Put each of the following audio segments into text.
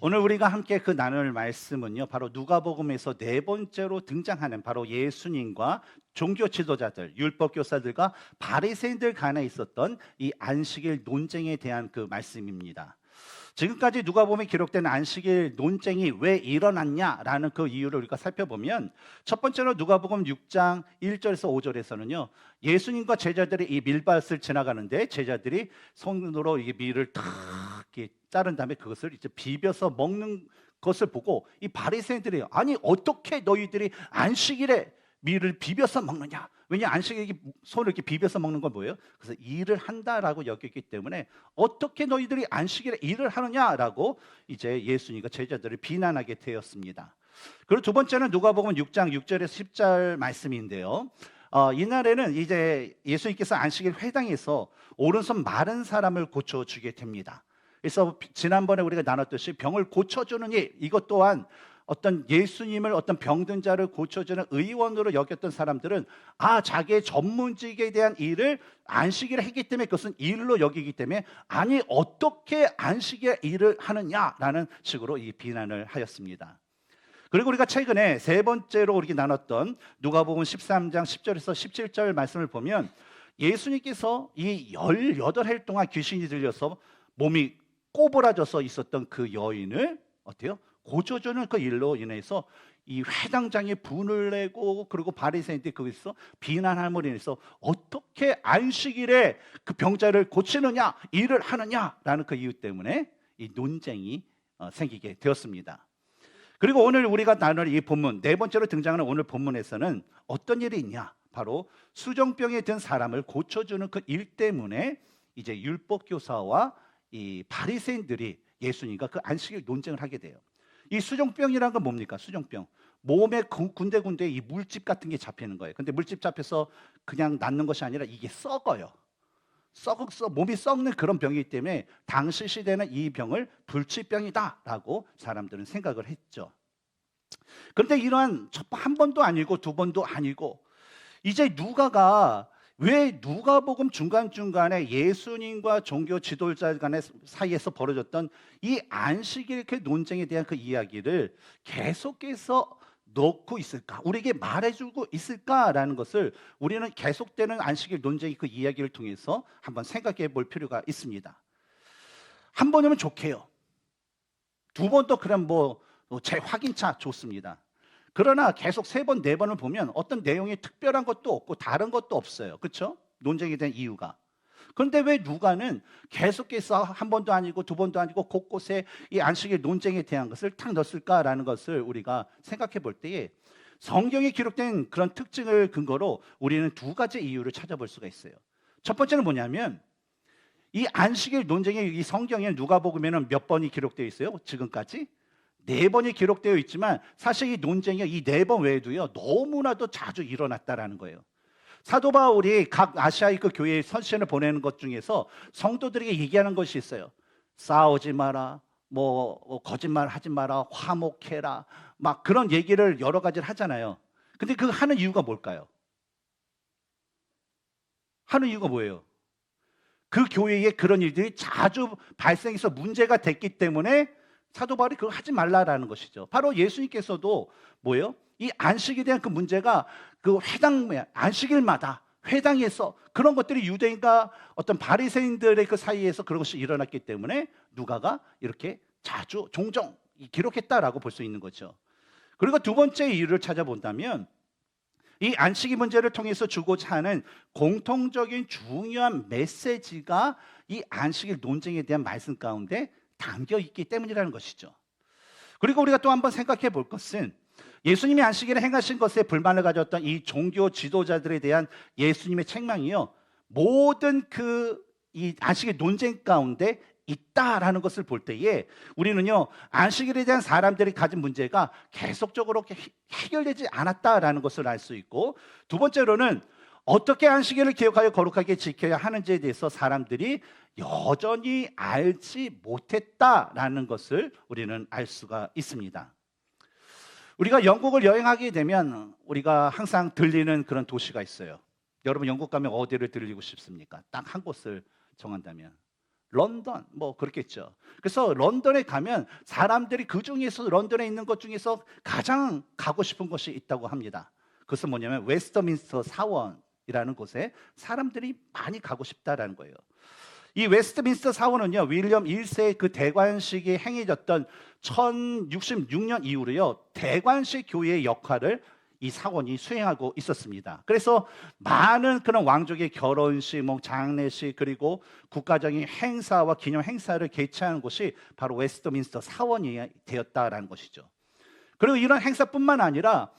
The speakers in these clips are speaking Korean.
오늘 우리가 함께 그 나눌 말씀은요, 바로 누가복음에서 네 번째로 등장하는 바로 예수님과 종교 지도자들, 율법 교사들과 바리새인들 간에 있었던 이 안식일 논쟁에 대한 그 말씀입니다. 지금까지 누가복음에 기록된 안식일 논쟁이 왜 일어났냐라는 그 이유를 우리가 살펴보면, 첫 번째로 누가복음 6장 1절에서 5절에서는요, 예수님과 제자들이 이 밀밭을 지나가는데 제자들이 손으로 이 밀을 탁 이렇게 자른 다음에 그것을 이제 비벼서 먹는 것을 보고 이 바리새인들이, 아니 어떻게 너희들이 안식일에 밀을 비벼서 먹느냐? 왜냐, 안식일에 손을 이렇게 비벼서 먹는 건 뭐예요? 그래서 일을 한다라고 여겼기 때문에 어떻게 너희들이 안식일에 일을 하느냐라고 이제 예수님과 제자들을 비난하게 되었습니다. 그리고 두 번째는 누가복음 6장 6절에서 10절 말씀인데요. 이날에는 이제 예수님께서 안식일 회당에서 오른손 마른 사람을 고쳐주게 됩니다. 그래서 지난번에 우리가 나눴듯이 병을 고쳐주는 일, 이것 또한 어떤 예수님을 어떤 병든 자를 고쳐주는 의원으로 여겼던 사람들은 자기의 전문직에 대한 일을 안식일에 했기 때문에 그것은 일로 여기기 때문에, 아니 어떻게 안식일에 일을 하느냐라는 식으로 이 비난을 하였습니다. 그리고 우리가 최근에 세 번째로 우리가 나눴던 누가복음 13장 10절에서 17절 말씀을 보면, 예수님께서 이 18해 동안 귀신이 들려서 몸이 꼬부라져서 있었던 그 여인을 어때요? 고쳐주는 그 일로 인해서 이 회당장이 분을 내고, 그리고 바리새인들이 거기서 비난함으로 인해서 어떻게 안식일에 그 병자를 고치느냐, 일을 하느냐라는 그 이유 때문에 이 논쟁이 생기게 되었습니다. 그리고 오늘 우리가 나눌 이 본문, 네 번째로 등장하는 오늘 본문에서는 어떤 일이 있냐? 바로 수정병에 든 사람을 고쳐주는 그 일 때문에 이제 율법 교사와 이 바리새인들이 예수님과 그 안식일 논쟁을 하게 돼요. 이 수정병이라는 건 뭡니까? 수정병. 몸에 군데군데 이 물집 같은 게 잡히는 거예요. 근데 물집 잡혀서 그냥 낫는 것이 아니라 이게 썩어요. 몸이 썩는 그런 병이기 때문에 당시 시대는 이 병을 불치병이다라고 사람들은 생각을 했죠. 그런데 이러한 한 번도 아니고 두 번도 아니고, 이제 누가가 왜 누가복음 중간중간에 예수님과 종교 지도자 간의 사이에서 벌어졌던 이 안식일 논쟁에 대한 그 이야기를 계속해서 넣고 있을까? 우리에게 말해주고 있을까라는 것을 우리는 계속되는 안식일 논쟁의 그 이야기를 통해서 한번 생각해 볼 필요가 있습니다. 한 번이면 좋게요. 두 번도 그럼 재확인차 좋습니다. 그러나 계속 세 번, 네 번을 보면 어떤 내용이 특별한 것도 없고 다른 것도 없어요. 그렇죠? 논쟁에 대한 이유가. 그런데 왜 누가는 계속해서 한 번도 아니고 두 번도 아니고 곳곳에 이 안식일 논쟁에 대한 것을 탁 넣었을까라는 것을 우리가 생각해 볼 때에, 성경에 기록된 그런 특징을 근거로 우리는 두 가지 이유를 찾아볼 수가 있어요. 첫 번째는 뭐냐면, 이 안식일 논쟁의 이 성경에 누가복음에는 몇 번이 기록되어 있어요? 지금까지? 네 번이 기록되어 있지만 사실 이 논쟁이 이 네 번 외에도요, 너무나도 자주 일어났다라는 거예요. 사도 바울이 각 아시아의 그 교회에 선신을 보내는 것 중에서 성도들에게 얘기하는 것이 있어요. 싸우지 마라, 거짓말 하지 마라, 화목해라, 막 그런 얘기를 여러 가지를 하잖아요. 근데 그 하는 이유가 뭘까요? 하는 이유가 뭐예요? 그 교회에 그런 일들이 자주 발생해서 문제가 됐기 때문에 사도 바울이 그걸 하지 말라라는 것이죠. 바로 예수님께서도 뭐예요? 이 안식에 대한 그 문제가 그 안식일마다 회당에서 그런 것들이 유대인과 어떤 바리새인들의 그 사이에서 그런 것이 일어났기 때문에 누가가 이렇게 자주 종종 기록했다라고 볼 수 있는 거죠. 그리고 두 번째 이유를 찾아본다면, 이 안식일 문제를 통해서 주고자 하는 공통적인 중요한 메시지가 이 안식일 논쟁에 대한 말씀 가운데 담겨 있기 때문이라는 것이죠. 그리고 우리가 또 한번 생각해 볼 것은, 예수님이 안식일에 행하신 것에 불만을 가졌던 이 종교 지도자들에 대한 예수님의 책망이요, 모든 이 안식일 논쟁 가운데 있다라는 것을 볼 때에 우리는요, 안식일에 대한 사람들이 가진 문제가 계속적으로 해결되지 않았다라는 것을 알 수 있고, 두 번째로는 어떻게 안식일을 기억하여 거룩하게 지켜야 하는지에 대해서 사람들이 여전히 알지 못했다라는 것을 우리는 알 수가 있습니다. 우리가 영국을 여행하게 되면 우리가 항상 들리는 그런 도시가 있어요. 여러분 영국 가면 어디를 들리고 싶습니까? 딱 한 곳을 정한다면 런던 뭐 그렇겠죠. 그래서 런던에 가면 사람들이 그 중에서 런던에 있는 것 중에서 가장 가고 싶은 곳이 있다고 합니다. 그것은 뭐냐면 웨스트민스터 사원이라는 곳에 사람들이 많이 가고 싶다라는 거예요. 이 웨스트민스터 사원은요, 윌리엄 1세의 그 대관식이 행해졌던 1066년 이후로요, 대관식 교회의 역할을 이 사원이 수행하고 있었습니다. 그래서 많은 그런 왕족의 결혼식, 뭐 장례식, 그리고 국가적인 행사와 기념 행사를 개최하는 곳이 바로 웨스트민스터 사원이 되었다라는 것이죠. 그리고 이런 행사뿐만 아니라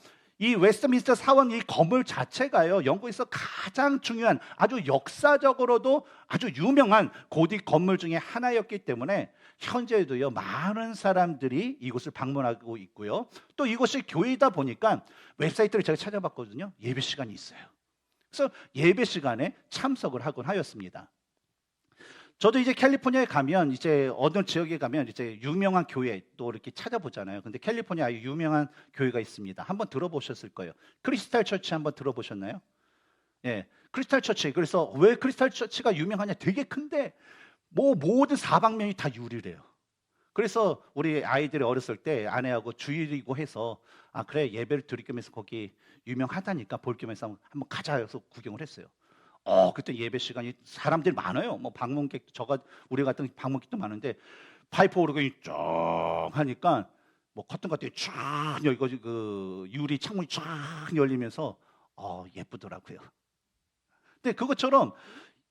이 웨스트민스터 사원 이 건물 자체가요, 영국에서 가장 중요한 아주 역사적으로도 아주 유명한 고딕 건물 중에 하나였기 때문에 현재도요 많은 사람들이 이곳을 방문하고 있고요. 또 이곳이 교회이다 보니까 웹사이트를 제가 찾아봤거든요. 예배 시간이 있어요. 그래서 예배 시간에 참석을 하곤 하였습니다. 저도 이제 캘리포니아에 가면 이제 어느 지역에 가면 이제 유명한 교회 또 이렇게 찾아보잖아요. 근데 캘리포니아에 유명한 교회가 있습니다. 한번 들어보셨을 거예요. 크리스탈 처치 한번 들어보셨나요? 예, 크리스탈 처치. 그래서 왜 크리스탈 처치가 유명하냐? 되게 큰데 뭐 모든 사방면이 다 유리래요. 그래서 우리 아이들이 어렸을 때 아내하고 주일이고 해서 아 그래 예배를 드릴 겸해서 거기 유명하다니까 볼 겸해서 한번 가자 해서 구경을 했어요. 그때 예배 시간이 사람들이 많아요. 뭐 방문객 저가 우리 같은 방문객도 많은데 파이프 오르간이 쫙 하니까 뭐 커튼 같은 쫙 열고 그 유리 창문이 쫙 열리면서 예쁘더라고요. 근데 그것처럼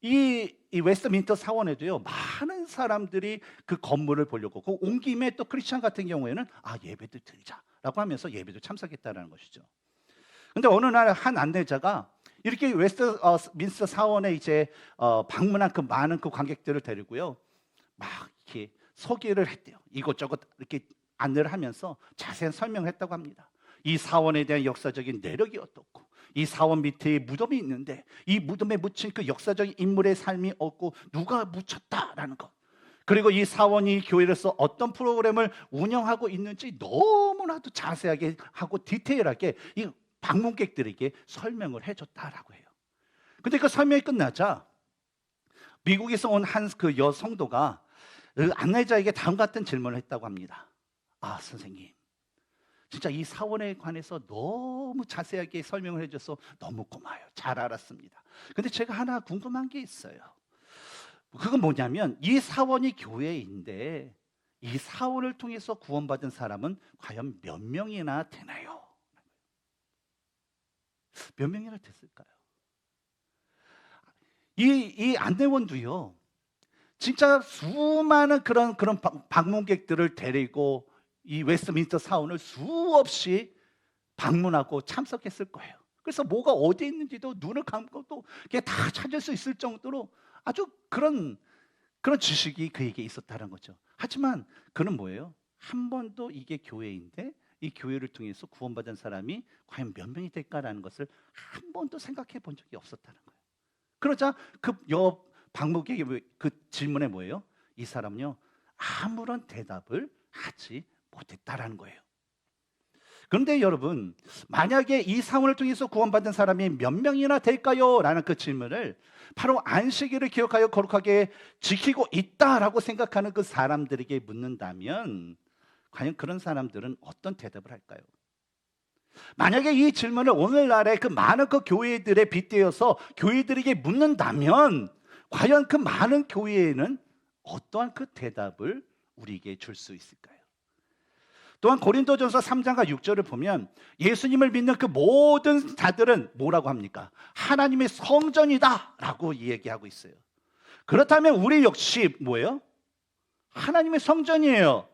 이 웨스트민스터 사원에도요 많은 사람들이 그 건물을 보려고 온 김에 또 크리스찬 같은 경우에는 예배도 드리자라고 하면서 예배도 참석했다라는 것이죠. 근데 어느 날 한 안내자가 이렇게 웨스트민스터 사원에 이제 방문한 그 많은 그 관객들을 데리고요 막 이렇게 소개를 했대요. 이것저것 이렇게 안내를 하면서 자세한 설명을 했다고 합니다. 이 사원에 대한 역사적인 내력이 어떻고 이 사원 밑에 무덤이 있는데 이 무덤에 묻힌 그 역사적인 인물의 삶이 없고 누가 묻혔다라는 것, 그리고 이 사원이 교회로서 어떤 프로그램을 운영하고 있는지 너무나도 자세하게 하고 디테일하게 이 방문객들에게 설명을 해줬다라고 해요. 근데 그 설명이 끝나자 미국에서 온 한 그 여성도가 그 안내자에게 다음과 같은 질문을 했다고 합니다. 선생님, 진짜 이 사원에 관해서 너무 자세하게 설명을 해줘서 너무 고마워요. 잘 알았습니다. 근데 제가 하나 궁금한 게 있어요. 그건 뭐냐면 이 사원이 교회인데 이 사원을 통해서 구원받은 사람은 과연 몇 명이나 되나요? 몇 명이나 됐을까요? 이 안내원도요 진짜 수많은 그런 방문객들을 데리고 이 웨스트민스터 사원을 수없이 방문하고 참석했을 거예요. 그래서 뭐가 어디 있는지도 눈을 감고도 다 찾을 수 있을 정도로 아주 그런 지식이 그에게 있었다는 거죠. 하지만 그는 뭐예요? 한 번도 이게 교회인데 이 교회를 통해서 구원받은 사람이 과연 몇 명이 될까라는 것을 한 번도 생각해 본 적이 없었다는 거예요. 그러자 그 옆 방문객의 그 질문에 뭐예요? 이 사람은요 아무런 대답을 하지 못했다라는 거예요. 그런데 여러분, 만약에 이 사원을 통해서 구원받은 사람이 몇 명이나 될까요? 라는 그 질문을 바로 안식일을 기억하여 거룩하게 지키고 있다라고 생각하는 그 사람들에게 묻는다면 과연 그런 사람들은 어떤 대답을 할까요? 만약에 이 질문을 오늘날의 그 많은 그 교회들에 빗대어서 교회들에게 묻는다면 과연 그 많은 교회에는 어떠한 그 대답을 우리에게 줄 수 있을까요? 또한 고린도전서 3장과 6절을 보면 예수님을 믿는 그 모든 자들은 뭐라고 합니까? 하나님의 성전이다 라고 얘기하고 있어요. 그렇다면 우리 역시 뭐예요? 하나님의 성전이에요.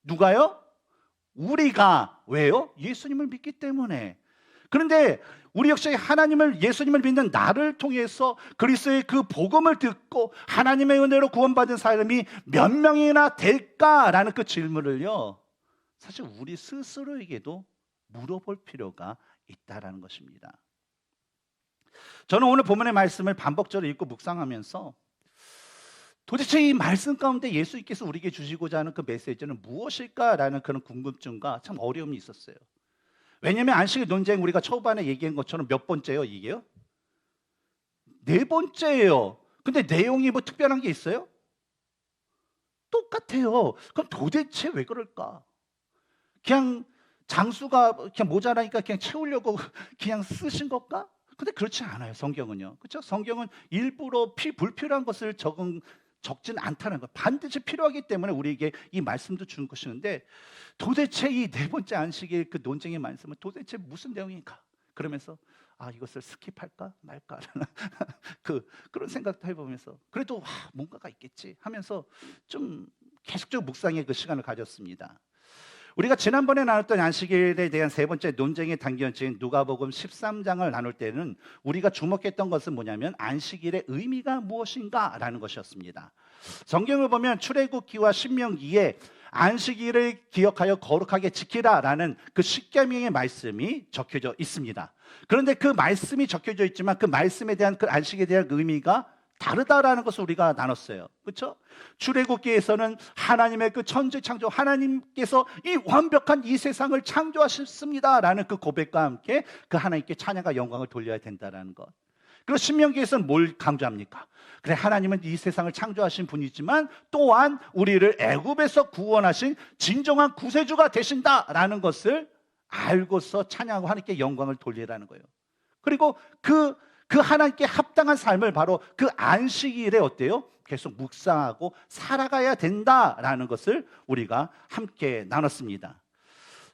누가요? 우리가. 왜요? 예수님을 믿기 때문에. 그런데 우리 역시 예수님을 믿는 나를 통해서 그리스도의 그 복음을 듣고 하나님의 은혜로 구원받은 사람이 몇 명이나 될까라는 그 질문을요 사실 우리 스스로에게도 물어볼 필요가 있다라는 것입니다. 저는 오늘 본문의 말씀을 반복적으로 읽고 묵상하면서 도대체 이 말씀 가운데 예수님께서 우리에게 주시고자 하는 그 메시지는 무엇일까라는 그런 궁금증과 참 어려움이 있었어요. 왜냐하면 안식일 논쟁 우리가 초반에 얘기한 것처럼 몇 번째요 이게요? 4번째예요. 근데 내용이 뭐 특별한 게 있어요? 똑같아요. 그럼 도대체 왜 그럴까? 그냥 장수가 그냥 모자라니까 그냥 채우려고 그냥 쓰신 걸까? 근데 그렇지 않아요. 성경은요. 그렇죠? 성경은 일부러 불필요한 것을 적지는 않다는 거. 반드시 필요하기 때문에 우리에게 이 말씀도 주는 것이는데, 도대체 이 네 번째 안식일 그 논쟁의 말씀은 도대체 무슨 내용인가? 그러면서 이것을 스킵할까 말까 그런 생각도 해보면서, 그래도 뭔가가 있겠지 하면서 좀 계속적으로 묵상의 그 시간을 가졌습니다. 우리가 지난번에 나눴던 안식일에 대한 세 번째 논쟁의 단결지인 누가복음 13장을 나눌 때는 우리가 주목했던 것은 뭐냐면 안식일의 의미가 무엇인가라는 것이었습니다. 성경을 보면 출애굽기와 신명기에 안식일을 기억하여 거룩하게 지키라라는 그 십계명의 말씀이 적혀져 있습니다. 그런데 그 말씀이 적혀져 있지만 그 말씀에 대한 그 안식에 대한 의미가 다르다라는 것을 우리가 나눴어요. 그렇죠? 출애굽기에서는 하나님의 그 천지 창조, 하나님께서 이 완벽한 이 세상을 창조하셨습니다라는 그 고백과 함께 그 하나님께 찬양과 영광을 돌려야 된다라는 것. 그리고 신명기에서는 뭘 강조합니까? 그래, 하나님은 이 세상을 창조하신 분이지만 또한 우리를 애굽에서 구원하신 진정한 구세주가 되신다라는 것을 알고서 찬양하고 하나님께 영광을 돌리라는 거예요. 그리고 그 하나님께 합당한 삶을 바로 그 안식일에 어때요? 계속 묵상하고 살아가야 된다라는 것을 우리가 함께 나눴습니다.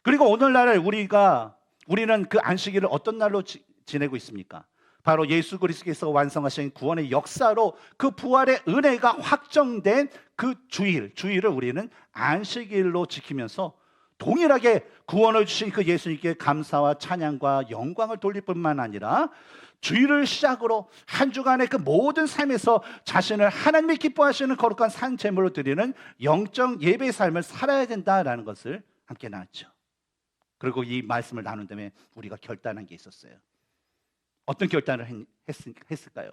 그리고 오늘날 우리는 그 안식일을 어떤 날로 지내고 있습니까? 바로 예수 그리스도께서 완성하신 구원의 역사로 그 부활의 은혜가 확정된 그 주일을 우리는 안식일로 지키면서 동일하게 구원을 주신 그 예수님께 감사와 찬양과 영광을 돌릴 뿐만 아니라 주일을 시작으로 한 주간의 그 모든 삶에서 자신을 하나님이 기뻐하시는 거룩한 산 제물로 드리는 영적 예배의 삶을 살아야 된다라는 것을 함께 나눴죠. 그리고 이 말씀을 나눈 다음에 우리가 결단한 게 있었어요. 어떤 결단을 했을까요?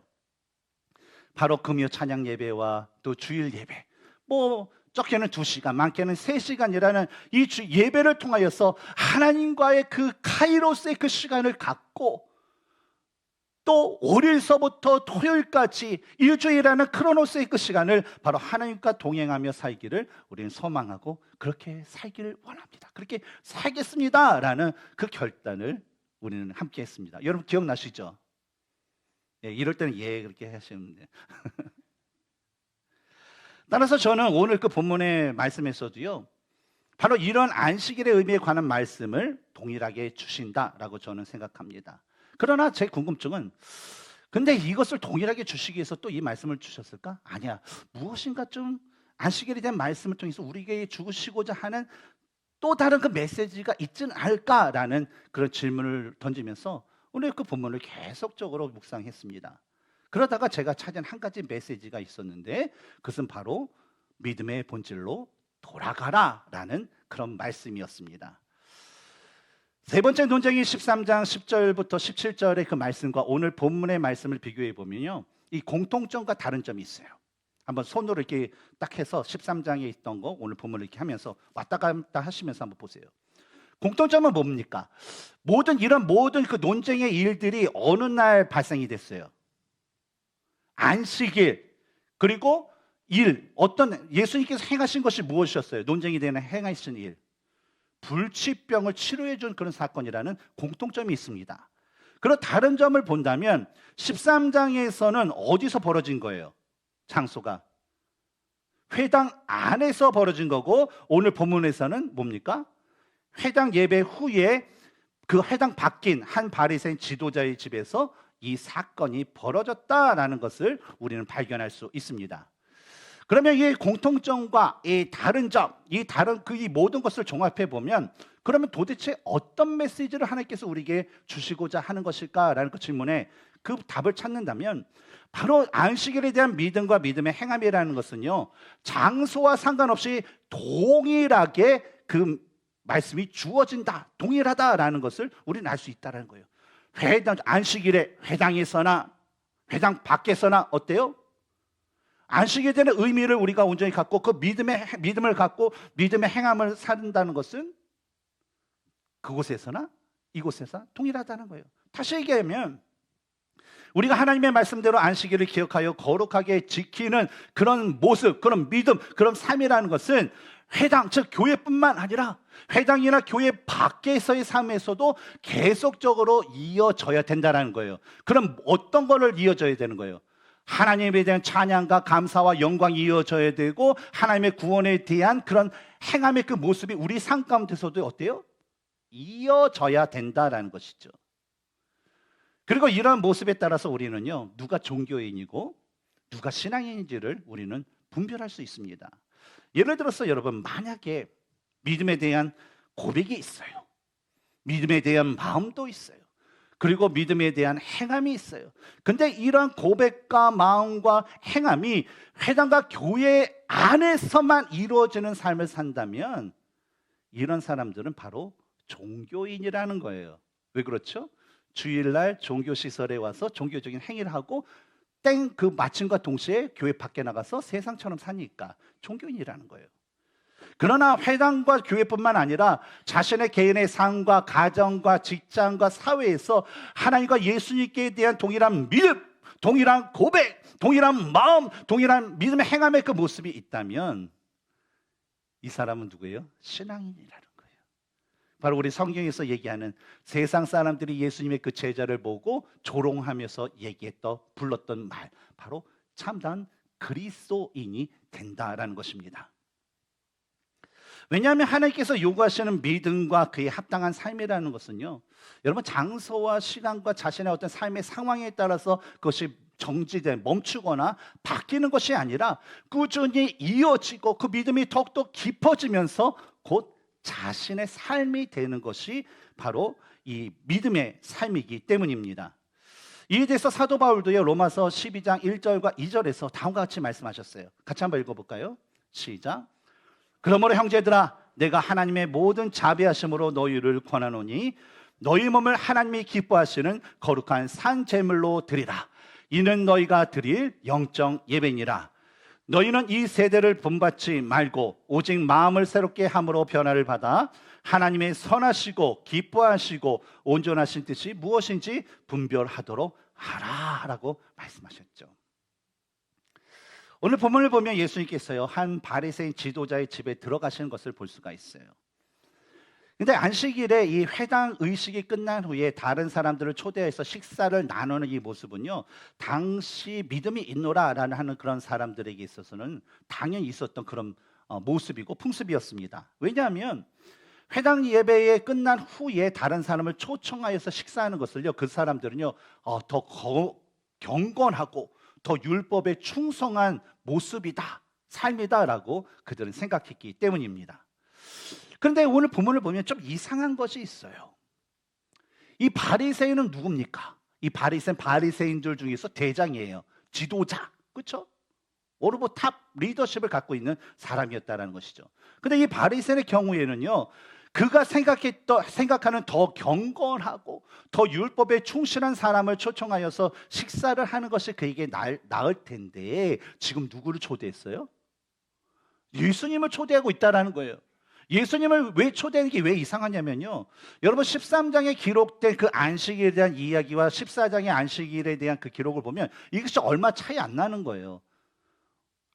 바로 금요 찬양 예배와 또 주일 예배, 적게는 2시간, 많게는 3시간이라는 이 예배를 통하여서 하나님과의 그 카이로스의 그 시간을 갖고, 또 월요일서부터 토요일까지 일주일이라는 크로노스의 그 시간을 바로 하나님과 동행하며 살기를 우리는 소망하고 그렇게 살기를 원합니다. 그렇게 살겠습니다라는 그 결단을 우리는 함께 했습니다. 여러분 기억나시죠? 이럴 때는 그렇게 하시는데 따라서 저는 오늘 그 본문의 말씀에서도요, 바로 이런 안식일의 의미에 관한 말씀을 동일하게 주신다라고 저는 생각합니다. 그러나 제 궁금증은, 근데 이것을 동일하게 주시기 위해서 또 이 말씀을 주셨을까? 아니야. 무엇인가 좀 안식일에 대한 말씀을 통해서 우리에게 주시고자 하는 또 다른 그 메시지가 있지는 않을까라는 그런 질문을 던지면서 오늘 그 본문을 계속적으로 묵상했습니다. 그러다가 제가 찾은 한 가지 메시지가 있었는데, 그것은 바로 믿음의 본질로 돌아가라라는 그런 말씀이었습니다. 세 번째 논쟁이 13장 10절부터 17절의 그 말씀과 오늘 본문의 말씀을 비교해 보면요, 이 공통점과 다른 점이 있어요. 한번 손으로 이렇게 딱 해서 13장에 있던 거 오늘 본문을 이렇게 하면서 왔다 갔다 하시면서 한번 보세요. 공통점은 뭡니까? 모든 그 논쟁의 일들이 어느 날 발생이 됐어요? 안식일. 그리고 예수님께서 행하신 것이 무엇이었어요? 논쟁이 되는 행하신 일. 불치병을 치료해 준 그런 사건이라는 공통점이 있습니다. 그리고 다른 점을 본다면 13장에서는 어디서 벌어진 거예요? 장소가 회당 안에서 벌어진 거고, 오늘 본문에서는 뭡니까? 회당 예배 후에 그 회당 바뀐 한 바리새인 지도자의 집에서 이 사건이 벌어졌다라는 것을 우리는 발견할 수 있습니다. 그러면 이 공통점과 이 다른 점, 이 모든 것을 종합해 보면, 그러면 도대체 어떤 메시지를 하나님께서 우리에게 주시고자 하는 것일까라는 그 질문에 그 답을 찾는다면, 바로 안식일에 대한 믿음과 믿음의 행함이라는 것은요, 장소와 상관없이 동일하게 그 말씀이 주어진다, 동일하다라는 것을 우리는 알 수 있다는 거예요. 안식일에 회당에서나 회당 밖에서나 어때요? 안식에 대한 의미를 우리가 온전히 갖고 그 믿음을 갖고 믿음의 행함을 산다는 것은 그곳에서나 이곳에서 동일하다는 거예요. 다시 얘기하면 우리가 하나님의 말씀대로 안식일을 기억하여 거룩하게 지키는 그런 모습, 그런 믿음, 그런 삶이라는 것은 회당, 즉 교회뿐만 아니라 회당이나 교회 밖에서의 삶에서도 계속적으로 이어져야 된다는 거예요. 그럼 어떤 거를 이어져야 되는 거예요? 하나님에 대한 찬양과 감사와 영광이 이어져야 되고, 하나님의 구원에 대한 그런 행함의 그 모습이 우리 삶 가운데서도 어때요? 이어져야 된다라는 것이죠. 그리고 이런 모습에 따라서 우리는요, 누가 종교인이고 누가 신앙인인지를 우리는 분별할 수 있습니다. 예를 들어서 여러분, 만약에 믿음에 대한 고백이 있어요, 믿음에 대한 마음도 있어요, 그리고 믿음에 대한 행함이 있어요. 근데 이러한 고백과 마음과 행함이 회당과 교회 안에서만 이루어지는 삶을 산다면 이런 사람들은 바로 종교인이라는 거예요. 왜 그렇죠? 주일날 종교시설에 와서 종교적인 행위를 하고 땡 그 마침과 동시에 교회 밖에 나가서 세상처럼 사니까 종교인이라는 거예요. 그러나 회당과 교회뿐만 아니라 자신의 개인의 삶과 가정과 직장과 사회에서 하나님과 예수님께 대한 동일한 믿음, 동일한 고백, 동일한 마음, 동일한 믿음의 행함의 그 모습이 있다면 이 사람은 누구예요? 신앙인이라는 거예요. 바로 우리 성경에서 얘기하는 세상 사람들이 예수님의 그 제자를 보고 조롱하면서 얘기했던, 불렀던 말, 바로 참다운 그리스도인이 된다라는 것입니다. 왜냐하면 하나님께서 요구하시는 믿음과 그에 합당한 삶이라는 것은요, 여러분 장소와 시간과 자신의 어떤 삶의 상황에 따라서 그것이 정지된, 멈추거나 바뀌는 것이 아니라 꾸준히 이어지고 그 믿음이 더욱더 깊어지면서 곧 자신의 삶이 되는 것이 바로 이 믿음의 삶이기 때문입니다. 이에 대해서 사도 바울도요, 로마서 12장 1절과 2절에서 다음과 같이 말씀하셨어요. 같이 한번 읽어볼까요? 시작. 그러므로 형제들아, 내가 하나님의 모든 자비하심으로 너희를 권하노니 너희 몸을 하나님이 기뻐하시는 거룩한 산 제물로 드리라. 이는 너희가 드릴 영적 예배니라. 너희는 이 세대를 본받지 말고 오직 마음을 새롭게 함으로 변화를 받아 하나님의 선하시고 기뻐하시고 온전하신 뜻이 무엇인지 분별하도록 하라라고 말씀하셨죠. 오늘 본문을 보면 예수님께서요, 한 바리새인 지도자의 집에 들어가시는 것을 볼 수가 있어요. 근데 안식일에 이 회당 의식이 끝난 후에 다른 사람들을 초대해서 식사를 나누는 이 모습은요, 당시 믿음이 있노라라는 하는 그런 사람들에게 있어서는 당연히 있었던 그런 모습이고 풍습이었습니다. 왜냐하면 회당 예배에 끝난 후에 다른 사람을 초청하여서 식사하는 것을요, 그 사람들은요 더 경건하고 더 율법에 충성한 모습이다, 삶이다라고 그들은 생각했기 때문입니다. 그런데 오늘 본문을 보면 좀 이상한 것이 있어요. 이 바리새인은 누굽니까? 이 바리새인들 중에서 대장이에요. 지도자, 그렇죠? 오르보 탑 리더십을 갖고 있는 사람이었다는 것이죠. 근데 이 바리새인의 경우에는요, 그가 생각하는 더 경건하고 더 율법에 충실한 사람을 초청하여서 식사를 하는 것이 그에게 나을 텐데 지금 누구를 초대했어요? 예수님을 초대하고 있다는 거예요. 예수님을 왜 초대하는 게 왜 이상하냐면요, 여러분 13장에 기록된 그 안식일에 대한 이야기와 14장의 안식일에 대한 그 기록을 보면 이것이 얼마 차이 안 나는 거예요.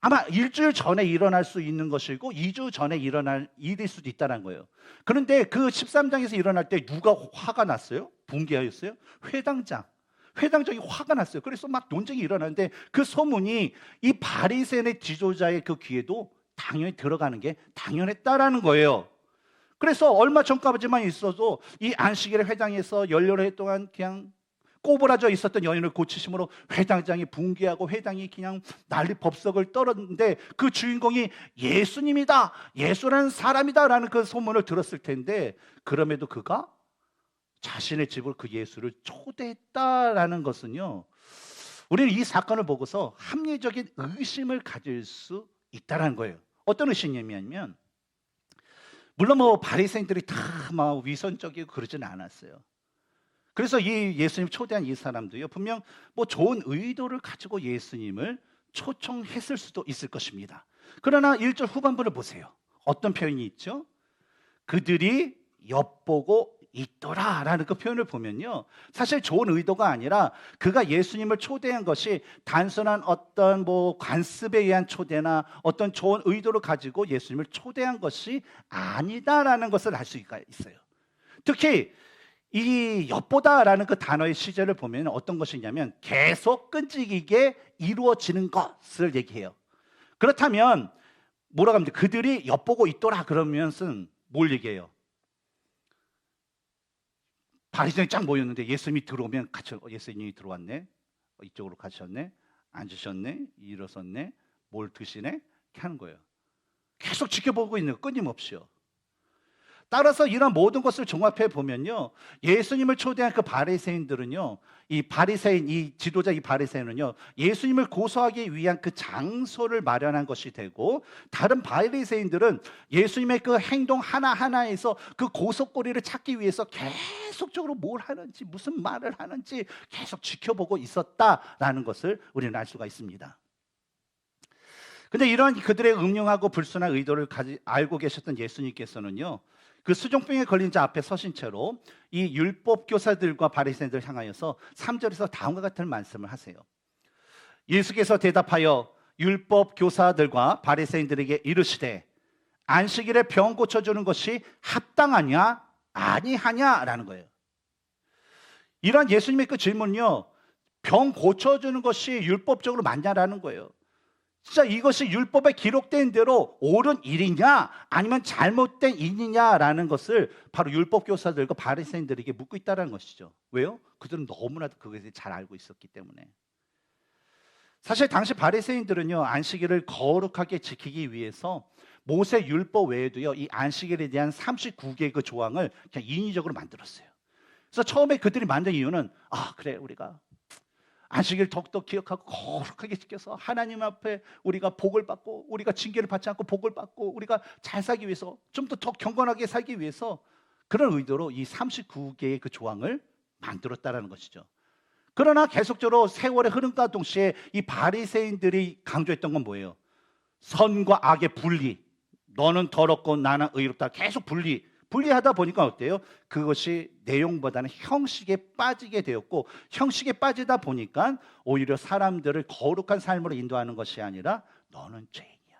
아마 일주일 전에 일어날 수 있는 것이고 2주 전에 일어날 일일 수도 있다는 거예요. 그런데 그 13장에서 일어날 때 누가 화가 났어요? 붕괴하였어요? 회당장이 화가 났어요. 그래서 막 논쟁이 일어나는데 그 소문이 이 바리새인의 지도자의 그 귀에도 당연히 들어가는 게 당연했다라는 거예요. 그래서 얼마 전까지만 있어도 이 안식일에 회당에서 열여러 해 동안 그냥 꼬부라져 있었던 여인을 고치심으로 회당장이 붕괴하고 회당이 그냥 난리 법석을 떨었는데 그 주인공이 예수님이다, 예수라는 사람이다라는 그 소문을 들었을 텐데 그럼에도 그가 자신의 집으로 그 예수를 초대했다라는 것은요, 우리는 이 사건을 보고서 합리적인 의심을 가질 수 있다는 거예요. 어떤 의심이냐면, 물론 뭐 바리새인들이 다 막 위선적이고 그러진 않았어요. 그래서 이 예수님 초대한 이 사람도요, 분명 뭐 좋은 의도를 가지고 예수님을 초청했을 수도 있을 것입니다. 그러나 1절 후반부를 보세요. 어떤 표현이 있죠? 그들이 엿보고 있더라라는 그 표현을 보면요, 사실 좋은 의도가 아니라 그가 예수님을 초대한 것이 단순한 어떤 뭐 관습에 의한 초대나 어떤 좋은 의도를 가지고 예수님을 초대한 것이 아니다라는 것을 알 수가 있어요. 특히 이 엿보다라는 그 단어의 시제를 보면 어떤 것이냐면 계속 끈질기게 이루어지는 것을 얘기해요. 그렇다면 뭐라고 하면 그들이 엿보고 있더라 그러면은 뭘 얘기해요? 바리새인이 쫙 모였는데 예수님이 들어오면 같이 예수님이 들어왔네, 이쪽으로 가셨네, 앉으셨네, 일어섰네, 뭘 드시네, 이렇게 하는 거예요. 계속 지켜보고 있는 거, 끊임없이요. 따라서 이런 모든 것을 종합해 보면요, 예수님을 초대한 그 바리새인들은요, 이 바리새인, 이 지도자 이 바리새인은요, 예수님을 고소하기 위한 그 장소를 마련한 것이 되고, 다른 바리새인들은 예수님의 그 행동 하나하나에서 그 고속거리를 찾기 위해서 계속적으로 뭘 하는지, 무슨 말을 하는지 계속 지켜보고 있었다라는 것을 우리는 알 수가 있습니다. 근데 이런 그들의 음흉하고 불순한 의도를 알고 계셨던 예수님께서는요, 그 수종병에 걸린 자 앞에 서신 채로 이 율법 교사들과 바리새인들을 향하여서 3절에서 다음과 같은 말씀을 하세요. 예수께서 대답하여 율법 교사들과 바리새인들에게 이르시되 안식일에 병 고쳐주는 것이 합당하냐 아니하냐라는 거예요. 이런 예수님의 그 질문은요, 병 고쳐주는 것이 율법적으로 맞냐라는 거예요. 진짜 이것이 율법에 기록된 대로 옳은 일이냐 아니면 잘못된 일이냐라는 것을 바로 율법 교사들과 바리새인들에게 묻고 있다는 것이죠. 왜요? 그들은 너무나도 그것을 잘 알고 있었기 때문에. 사실 당시 바리새인들은요, 안식일을 거룩하게 지키기 위해서 모세 율법 외에도요, 이 안식일에 대한 39개의 그 조항을 그냥 인위적으로 만들었어요. 그래서 처음에 그들이 만든 이유는 그래, 우리가 안식일 더욱더 기억하고 거룩하게 지켜서 하나님 앞에 우리가 복을 받고, 우리가 징계를 받지 않고 복을 받고, 우리가 잘 살기 위해서, 좀 더 경건하게 살기 위해서, 그런 의도로 이 39개의 그 조항을 만들었다라는 것이죠. 그러나 계속적으로 세월의 흐름과 동시에 이 바리새인들이 강조했던 건 뭐예요? 선과 악의 분리. 너는 더럽고 나는 의롭다. 계속 분리하다 보니까 어때요? 그것이 내용보다는 형식에 빠지게 되었고, 형식에 빠지다 보니까 오히려 사람들을 거룩한 삶으로 인도하는 것이 아니라 너는 죄인이야,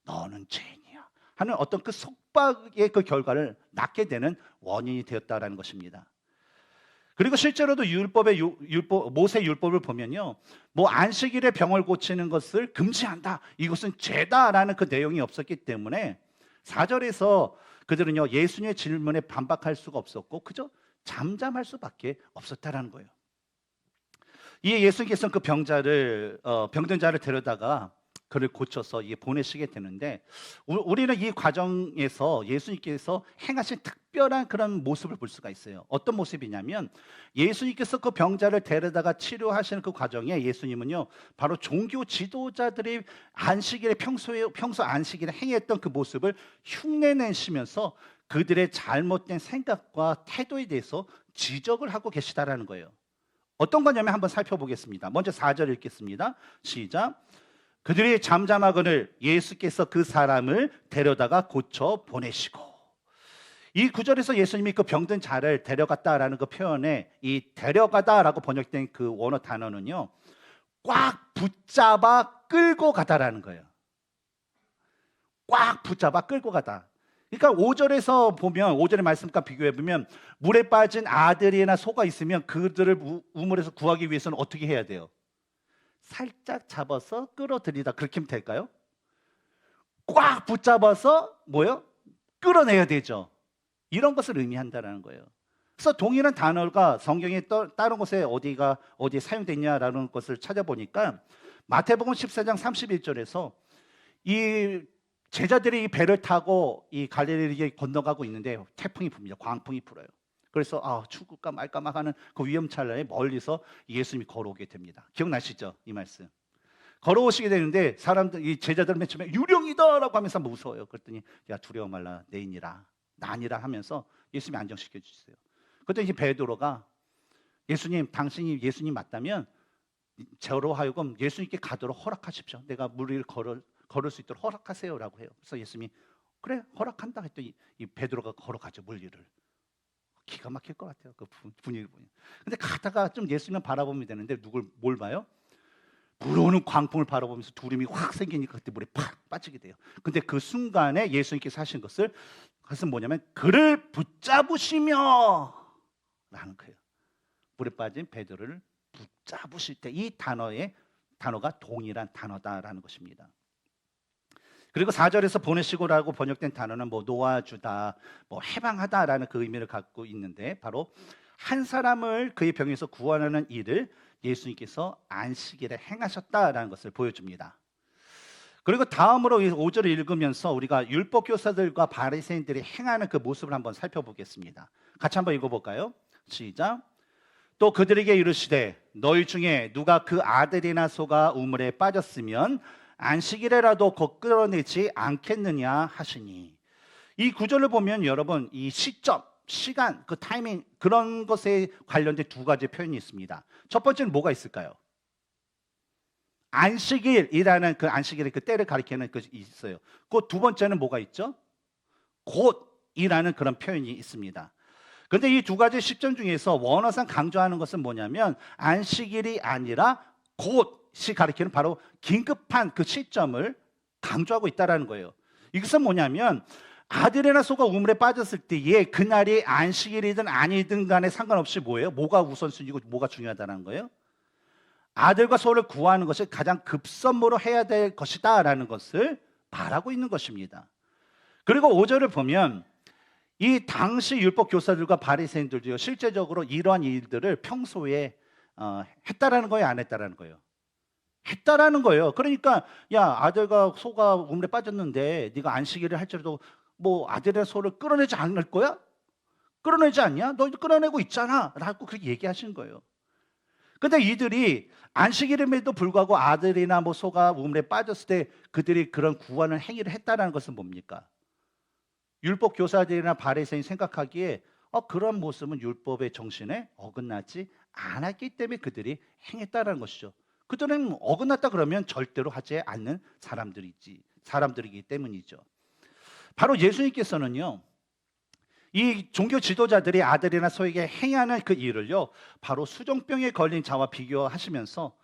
너는 죄인이야 하는 어떤 그 속박의 그 결과를 낳게 되는 원인이 되었다라는 것입니다. 그리고 실제로도 모세 율법을 보면요, 뭐 안식일에 병을 고치는 것을 금지한다, 이것은 죄다라는 그 내용이 없었기 때문에 4절에서 그들은요, 예수님의 질문에 반박할 수가 없었고 그저 잠잠할 수밖에 없었다라는 거예요. 이에 예수님께서는 그 병든 자를 데려다가 그를 고쳐서 보내시게 되는데, 우리는 이 과정에서 예수님께서 행하신 특별한 그런 모습을 볼 수가 있어요. 어떤 모습이냐면, 예수님께서 그 병자를 데려다가 치료하시는 그 과정에 예수님은요, 바로 종교 지도자들이 평소 안식일에 행했던 그 모습을 흉내내시면서 그들의 잘못된 생각과 태도에 대해서 지적을 하고 계시다라는 거예요. 어떤 거냐면 한번 살펴보겠습니다. 먼저 4절 읽겠습니다. 시작. 그들이 잠잠하거늘 예수께서 그 사람을 데려다가 고쳐 보내시고. 이 구절에서 예수님이 그 병든 자를 데려갔다라는 그 표현에 이 데려가다라고 번역된 그 원어 단어는요, 꽉 붙잡아 끌고 가다라는 거예요. 꽉 붙잡아 끌고 가다. 그러니까 5절에서 보면, 5절의 말씀과 비교해 보면, 물에 빠진 아들이나 소가 있으면 그들을 우물에서 구하기 위해서는 어떻게 해야 돼요? 살짝 잡아서 끌어들이다, 그렇게 하면 될까요? 꽉 붙잡아서 뭐요? 끌어내야 되죠. 이런 것을 의미한다는 거예요. 그래서 동일한 단어가 성경에 다른 곳에 어디에 사용됐냐라는 것을 찾아보니까 마태복음 14장 31절에서 이 제자들이 이 배를 타고 이 갈릴리에 건너가고 있는데 태풍이 붑니다. 광풍이 불어요. 그래서 죽을까 말까 막 하는 그 위험찰나에 멀리서 예수님이 걸어오게 됩니다. 기억나시죠? 이 말씀. 걸어오시게 되는데 이 제자들은 맨 처음에 유령이다라고 하면서 무서워요. 그랬더니 야, 두려워 말라, 내 인이라 나니라 하면서 예수님이 안정시켜 주세요. 그때 이제 베드로가 예수님, 당신이 예수님 맞다면 저로 하여금 예수님께 가도록 허락하십시오. 내가 물 위를 걸을 수 있도록 허락하세요라고 해요. 그래서 예수님이 그래, 허락한다 했더니 이 베드로가 걸어가죠, 물 위를. 기가 막힐 것 같아요. 그 분위기 보니. 근데 가다가 좀 예수님을 바라보면 되는데 뭘 봐요? 불어오는 광풍을 바라보면서 두려움이 확 생기니까 그때 물에 팍 빠지게 돼요. 근데 그 순간에 예수님께서 하신 그것은 뭐냐면 그를 붙잡으시며 라는 거예요. 물에 빠진 베드로를 붙잡으실 때 이 단어가 동일한 단어다라는 것입니다. 그리고 4절에서 보내시고라고 번역된 단어는 뭐 놓아주다, 뭐 해방하다라는 그 의미를 갖고 있는데 바로 한 사람을 그의 병에서 구원하는 일을 예수님께서 안식일에 행하셨다라는 것을 보여줍니다. 그리고 다음으로 5절을 읽으면서 우리가 율법 교사들과 바리새인들이 행하는 그 모습을 한번 살펴보겠습니다. 같이 한번 읽어볼까요? 시작. 또 그들에게 이르시되 너희 중에 누가 그 아들이나 소가 우물에 빠졌으면 안식일에라도 곧 끌어내지 않겠느냐 하시니. 이 구절을 보면 여러분 이 시점, 시간, 그 타이밍 그런 것에 관련된 두 가지 표현이 있습니다. 첫 번째는 뭐가 있을까요? 안식일이라는 그 안식일의 그 때를 가리키는 것이 있어요. 그 두 번째는 뭐가 있죠? 곧이라는 그런 표현이 있습니다. 그런데 이 두 가지 시점 중에서 원어상 강조하는 것은 뭐냐면 안식일이 아니라 곧이 가리키는 바로 긴급한 그 시점을 강조하고 있다는 거예요. 이것은 뭐냐면 아들이나 소가 우물에 빠졌을 때에 그날이 안식일이든 아니든 간에 상관없이 뭐예요? 뭐가 우선순위고 뭐가 중요하다는 거예요? 아들과 소를 구하는 것이 가장 급선무로 해야 될 것이다 라는 것을 말하고 있는 것입니다. 그리고 5절을 보면 이 당시 율법 교사들과 바리새인들도요 실제적으로 이러한 일들을 평소에 했다라는 거예요, 안 했다라는 거예요? 했다라는 거예요. 그러니까 야 아들과 소가 우물에 빠졌는데 네가 안식일을 할지라도 뭐 아들의 소를 끌어내지 않을 거야? 끌어내지 않냐? 너 끌어내고 있잖아 라고 그렇게 얘기하신 거예요. 근데 이들이 안식일임에도 불구하고 아들이나 뭐 소가 우물에 빠졌을 때 그들이 그런 구원을 행위를 했다는 것은 뭡니까? 율법 교사들이나 바리새인 생각하기에 그런 모습은 율법의 정신에 어긋나지 않았기 때문에 그들이 행했다는 것이죠. 그들은 어긋났다 그러면 절대로 하지 않는 사람들이기 때문이죠. 바로 예수님께서는요 이 종교 지도자들이 아들이나 소에게 행하는 그 일을요 바로 수종병에 걸린 자와 비교하시면서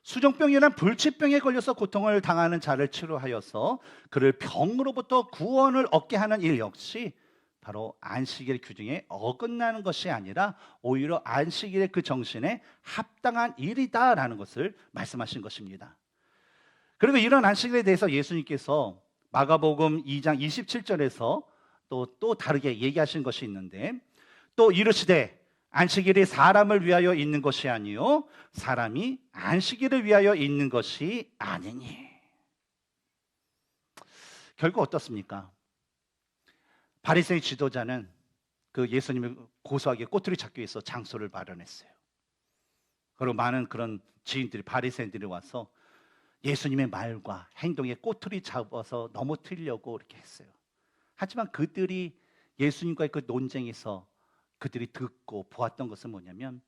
수종병이란 불치병에 걸려서 고통을 당하는 자를 치료하여서 그를 병으로부터 구원을 얻게 하는 일 역시 바로 안식일 규정에 어긋나는 것이 아니라 오히려 안식일의 그 정신에 합당한 일이다라는 것을 말씀하신 것입니다. 그리고 이런 안식일에 대해서 예수님께서 마가복음 2장 27절에서 또 다르게 얘기하신 것이 있는데 또 이르시되 안식일이 사람을 위하여 있는 것이 아니요 사람이 안식일을 위하여 있는 것이 아니니. 결국 어떻습니까? 바리새인 지도자는 그 예수님을 고소하게 꼬투리 잡기 위해서 장소를 마련했어요. 그리고 많은 그런 지인들이 바리새인들이 와서 예수님의 말과 행동에 꼬투리 잡아서 넘어뜨리려고 이렇게 했어요. 하지만 그들이 예수님과의 그 논쟁에서 그들이 듣고 보았던 것은 뭐냐면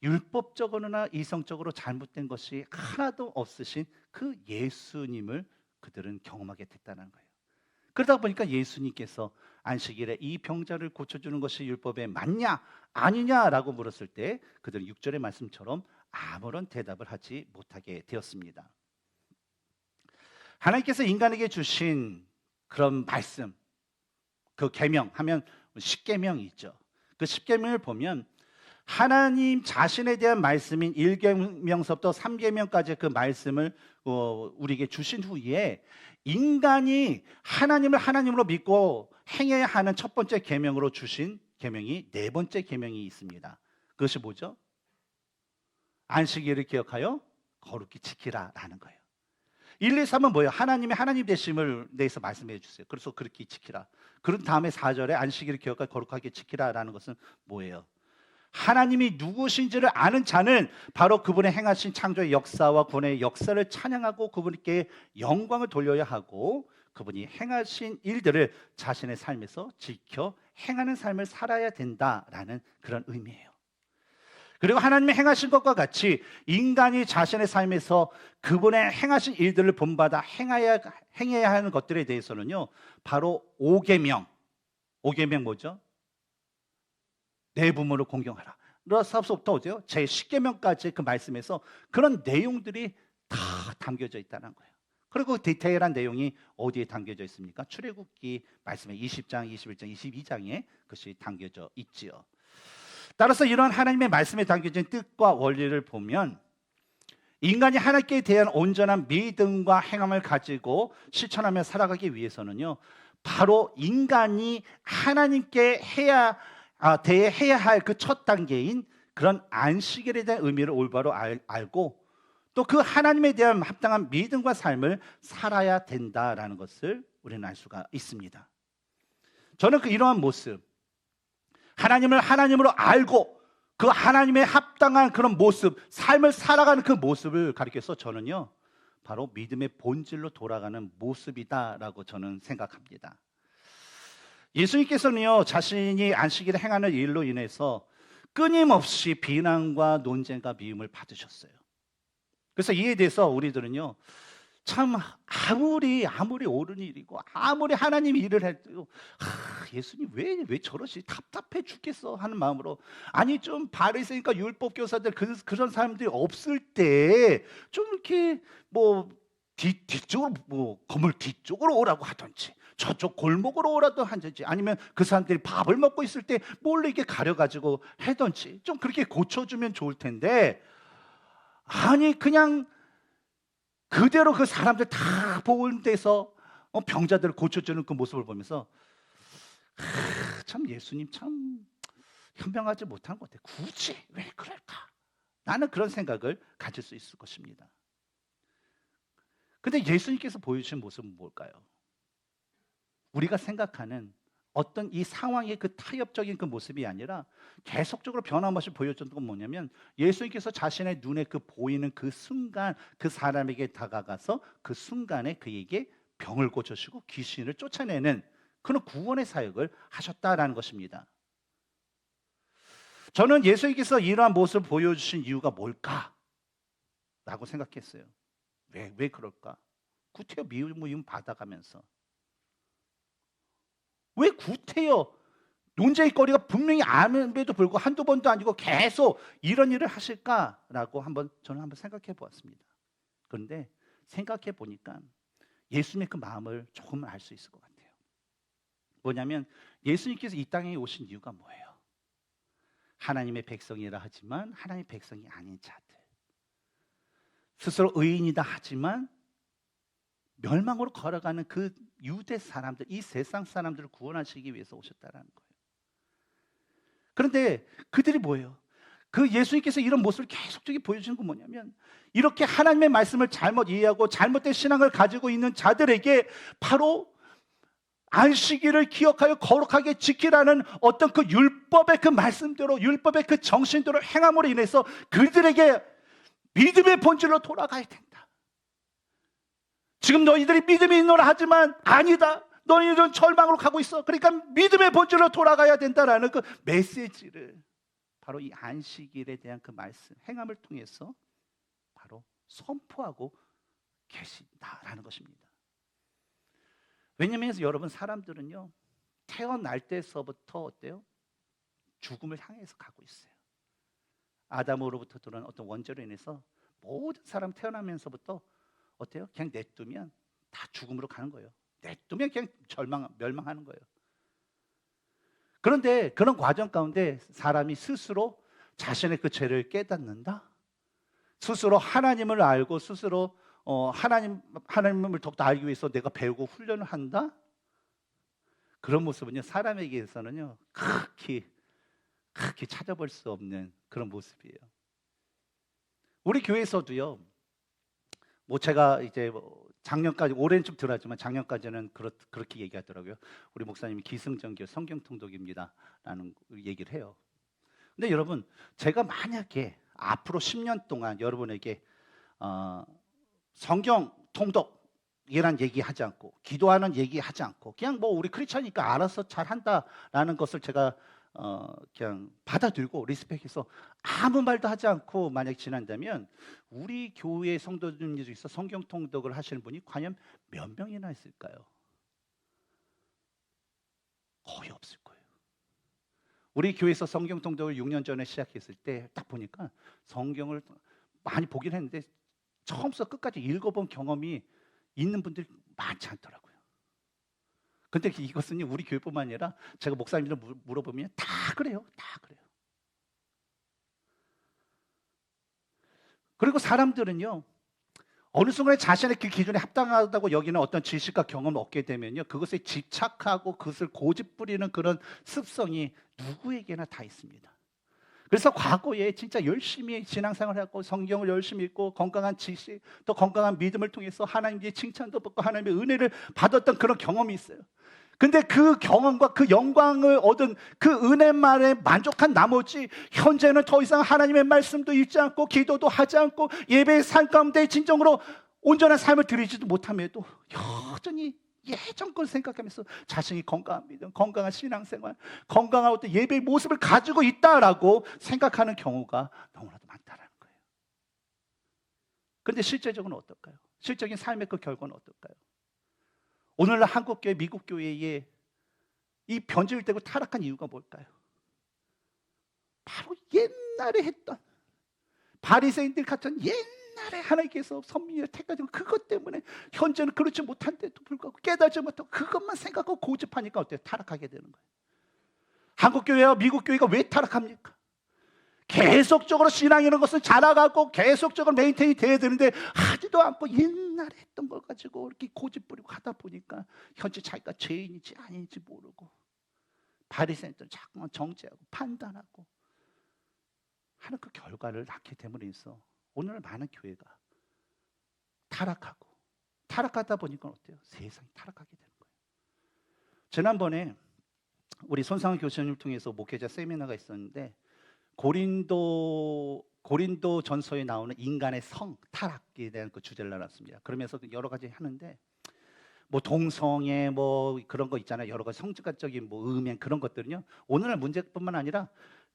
율법적으로나 이성적으로 잘못된 것이 하나도 없으신 그 예수님을 그들은 경험하게 됐다는 거예요. 그러다 보니까 예수님께서 안식일에 이 병자를 고쳐주는 것이 율법에 맞냐 아니냐라고 물었을 때 그들은 6절의 말씀처럼 아무런 대답을 하지 못하게 되었습니다. 하나님께서 인간에게 주신 그런 말씀, 그 계명하면 10계명이 있죠. 그 10계명을 보면 하나님 자신에 대한 말씀인 1계명서부터 3계명까지 그 말씀을 우리에게 주신 후에 인간이 하나님을 하나님으로 믿고 행해야 하는 첫 번째 계명으로 주신 계명이 네 번째 계명이 있습니다. 그것이 뭐죠? 안식일을 기억하여 거룩히 지키라라는 거예요. 1, 2, 3은 뭐예요? 하나님의 하나님 되심을 대해서 말씀해 주세요. 그래서 그렇게 지키라. 그런 다음에 4절에 안식일을 기억하여 거룩하게 지키라라는 것은 뭐예요? 하나님이 누구신지를 아는 자는 바로 그분의 행하신 창조의 역사와 구원의 역사를 찬양하고 그분께 영광을 돌려야 하고 그분이 행하신 일들을 자신의 삶에서 지켜 행하는 삶을 살아야 된다라는 그런 의미예요. 그리고 하나님의 행하신 것과 같이 인간이 자신의 삶에서 그분의 행하신 일들을 본받아 행해야 하는 것들에 대해서는요 바로 5계명 뭐죠? 내 부모를 공경하라. 로서부터 오죠. 제 10계명까지 그 말씀에서 그런 내용들이 다 담겨져 있다는 거예요. 그리고 디테일한 내용이 어디에 담겨져 있습니까? 출애굽기 말씀에 20장, 21장, 22장에 그것이 담겨져 있지요. 따라서 이런 하나님의 말씀에 담겨진 뜻과 원리를 보면 인간이 하나님께 대한 온전한 믿음과 행함을 가지고 실천하며 살아가기 위해서는요, 바로 인간이 하나님께 대해야 할 그 첫 단계인 그런 안식일에 대한 의미를 올바로 알고 또 그 하나님에 대한 합당한 믿음과 삶을 살아야 된다라는 것을 우리는 알 수가 있습니다. 저는 이러한 모습, 하나님을 하나님으로 알고 그 하나님의 합당한 그런 모습, 삶을 살아가는 그 모습을 가리켜서 저는요, 바로 믿음의 본질로 돌아가는 모습이다라고 저는 생각합니다. 예수님께서는요, 자신이 안식일에 행하는 일로 인해서 끊임없이 비난과 논쟁과 미움을 받으셨어요. 그래서 이에 대해서 우리들은요, 참 아무리 옳은 일이고 아무리 하나님이 일을 해도 예수님 왜 저러시 답답해 죽겠어 하는 마음으로, 아니 좀 바리새인과 율법 교사들 그런 사람들이 없을 때 좀 이렇게 뭐 뒤쪽으로 뭐 건물 뒤쪽으로 오라고 하든지 저쪽 골목으로 오라도 하든지 아니면 그 사람들이 밥을 먹고 있을 때 몰래 이렇게 가려가지고 하든지 좀 그렇게 고쳐주면 좋을 텐데, 아니 그냥 그대로 그 사람들 다 보는 데서 병자들을 고쳐주는 그 모습을 보면서 참 예수님 참 현명하지 못한 것 같아. 굳이 왜 그럴까? 나는 그런 생각을 가질 수 있을 것입니다. 근데 예수님께서 보여주신 모습은 뭘까요? 우리가 생각하는 어떤 이 상황의 그 타협적인 그 모습이 아니라 계속적으로 변함없이 보여줬던 건 뭐냐면, 예수님께서 자신의 눈에 그 보이는 그 순간 그 사람에게 다가가서 그 순간에 그에게 병을 고쳐주시고 귀신을 쫓아내는 그런 구원의 사역을 하셨다라는 것입니다. 저는 예수님께서 이러한 모습을 보여주신 이유가 뭘까? 라고 생각했어요. 왜 그럴까? 구태여 미움 받아가면서 왜 구태여 논쟁의 거리가 분명히 아는데도 불구하고 한두 번도 아니고 계속 이런 일을 하실까라고 저는 한번 생각해 보았습니다. 그런데 생각해 보니까 예수님의 그 마음을 조금 알 수 있을 것 같아요. 뭐냐면 예수님께서 이 땅에 오신 이유가 뭐예요? 하나님의 백성이라 하지만 하나님의 백성이 아닌 자들, 스스로 의인이다 하지만 멸망으로 걸어가는 그 유대 사람들, 이 세상 사람들을 구원하시기 위해서 오셨다는 거예요. 그런데 그들이 뭐예요? 그 예수님께서 이런 모습을 계속적으로 보여주는 건 뭐냐면, 이렇게 하나님의 말씀을 잘못 이해하고 잘못된 신앙을 가지고 있는 자들에게 바로 안식일을 기억하여 거룩하게 지키라는 어떤 그 율법의 그 말씀대로, 율법의 그 정신대로 행함으로 인해서 그들에게 믿음의 본질로 돌아가야 된다. 지금 너희들이 믿음이 있노라 하지만 아니다, 너희들은 절망으로 가고 있어. 그러니까 믿음의 본질로 돌아가야 된다라는 그 메시지를 바로 이 안식일에 대한 그 말씀, 행함을 통해서 바로 선포하고 계신다라는 것입니다. 왜냐하면 여러분, 사람들은요, 태어날 때서부터 어때요? 죽음을 향해서 가고 있어요. 아담으로부터 들어온 어떤 원죄로 인해서 모든 사람 태어나면서부터 어때요? 그냥 냅두면 다 죽음으로 가는 거예요. 냅두면 그냥 멸망하는 거예요. 그런데 그런 과정 가운데 사람이 스스로 자신의 그 죄를 깨닫는다, 스스로 하나님을 알고 스스로 하나님을 더욱더 알기 위해서 내가 배우고 훈련을 한다, 그런 모습은요, 사람에게서는요 극히 찾아볼 수 없는 그런 모습이에요. 우리 교회에서도요, 뭐 제가 이제 작년까지, 올해는 좀 덜하지만 작년까지는 그렇게 얘기하더라고요. 우리 목사님이 기승전결 성경통독입니다 라는 얘기를 해요. 근데 여러분, 제가 만약에 앞으로 10년 동안 여러분에게 성경 통독이란 얘기하지 않고 기도하는 얘기하지 않고 그냥 뭐 우리 크리스천이니까 알아서 잘한다라는 것을 제가 그냥 받아들고 리스펙해서 아무 말도 하지 않고 만약 지난다면, 우리 교회 성도들 중에서 성경 통독을 하시는 분이 과연 몇 명이나 있을까요? 거의 없을 거예요. 우리 교회에서 성경 통독을 6년 전에 시작했을 때 딱 보니까 성경을 많이 보긴 했는데 처음부터 끝까지 읽어본 경험이 있는 분들이 많지 않더라고요. 근데 이것은 우리 교회뿐만 아니라 제가 목사님들 물어보면 다 그래요. 다 그래요. 그리고 사람들은요, 어느 순간에 자신의 그 기준에 합당하다고 여기는 어떤 지식과 경험을 얻게 되면요, 그것에 집착하고 그것을 고집 부리는 그런 습성이 누구에게나 다 있습니다. 그래서 과거에 진짜 열심히 신앙생활하고 성경을 열심히 읽고 건강한 지식, 또 건강한 믿음을 통해서 하나님께 칭찬도 받고 하나님의 은혜를 받았던 그런 경험이 있어요. 근데 그 경험과 그 영광을 얻은 그 은혜만에 만족한 나머지 현재는 더 이상 하나님의 말씀도 읽지 않고 기도도 하지 않고 예배의 삶 가운데 진정으로 온전한 삶을 드리지도 못함에도 여전히 예전 걸 생각하면서 자신이 건강한 믿음, 건강한 신앙생활, 건강한 어떤 예배의 모습을 가지고 있다라고 생각하는 경우가 너무나도 많다라는 거예요. 그런데 실제적으로 어떨까요? 실적인 삶의 그 결과는 어떨까요? 오늘날 한국교회, 미국교회의 이 변질되고 타락한 이유가 뭘까요? 바로 옛날에 했던 바리새인들 같은 옛날에 하나님께서 선민을 택하신 그것 때문에 현재는 그렇지 못한데도 불구하고 깨달지 못하고 그것만 생각하고 고집하니까 어때요? 타락하게 되는 거예요. 한국교회와 미국교회가 왜 타락합니까? 계속적으로 신앙이라는 것은 자라가고 계속적으로 메인테인이 돼야 되는데 하지도 않고 옛날에 했던 걸 가지고 이렇게 고집 부리고 하다 보니까 현재 자기가 죄인인지 아닌지 모르고 바리새인들은 자꾸만 정죄하고 판단하고 하는 그 결과를 낳게 됨으로 인해서 오늘 많은 교회가 타락하고 타락하다 보니까 어때요? 세상이 타락하게 되는 거예요. 지난번에 우리 손상훈 교수님을 통해서 목회자 세미나가 있었는데 고린도 전서에 나오는 인간의 성 타락에 대한 그 주제를 나눴습니다. 그러면서 여러 가지 하는데 뭐 동성애 뭐 그런 거 있잖아요. 여러 가지 성적인 뭐 음행 그런 것들은요. 오늘날 문제뿐만 아니라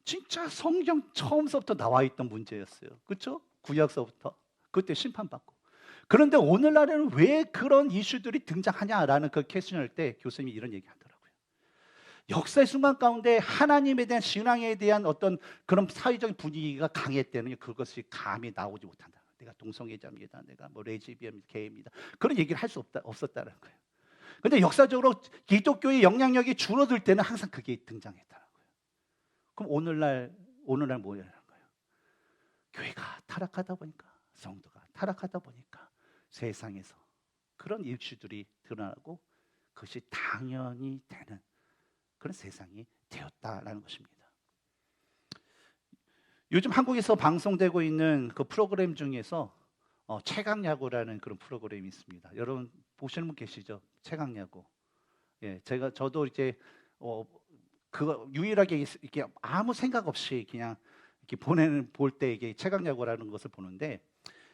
진짜 성경 처음서부터 나와 있던 문제였어요. 그렇죠? 구약서부터 그때 심판받고. 그런데 오늘날에는 왜 그런 이슈들이 등장하냐라는 그 퀘스천을 때 교수님이 이런 얘기 하더라고요. 역사의 순간 가운데 하나님에 대한 신앙에 대한 어떤 그런 사회적인 분위기가 강했다는 그것이 감히 나오지 못한다. 내가 동성애자입니다. 내가 뭐 레즈비언 게이입니다. 그런 얘기를 할 수 없었다는 거예요. 근데 역사적으로 기독교의 영향력이 줄어들 때는 항상 그게 등장했다는 거예요. 그럼 오늘날 뭐냐는 거예요? 교회가 타락하다 보니까 성도가 타락하다 보니까 세상에서 그런 이슈들이 드러나고 그것이 당연히 되는 그런 세상이 되었다라는 것입니다. 요즘 한국에서 방송되고 있는 그 프로그램 중에서 최강야구라는 그런 프로그램이 있습니다. 여러분 보시는 분 계시죠? 최강야구. 예, 저도 이제 그거 유일하게 이렇게 아무 생각 없이 그냥 이렇게 볼 때 이게 최강야구라는 것을 보는데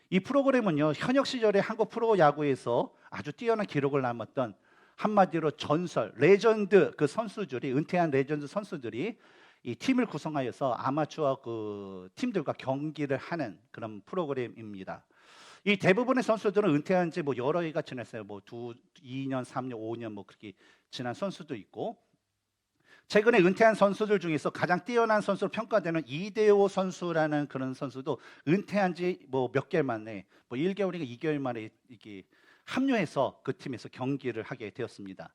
이 프로그램은요 현역 시절에 한국 프로야구에서 아주 뛰어난 기록을 남았던 한마디로 전설, 레전드 그 선수들이 은퇴한 레전드 선수들이 이 팀을 구성하여서 아마추어 그 팀들과 경기를 하는 그런 프로그램입니다. 이 대부분의 선수들은 은퇴한 지 뭐 여러 해가 지났어요. 뭐 2년, 3년, 5년 뭐 그렇게 지난 선수도 있고 최근에 은퇴한 선수들 중에서 가장 뛰어난 선수로 평가되는 이대호 선수라는 그런 선수도 은퇴한 지 뭐 몇 개월 만에 뭐 1개월인가 2개월 만에 이렇게 합류해서 그 팀에서 경기를 하게 되었습니다.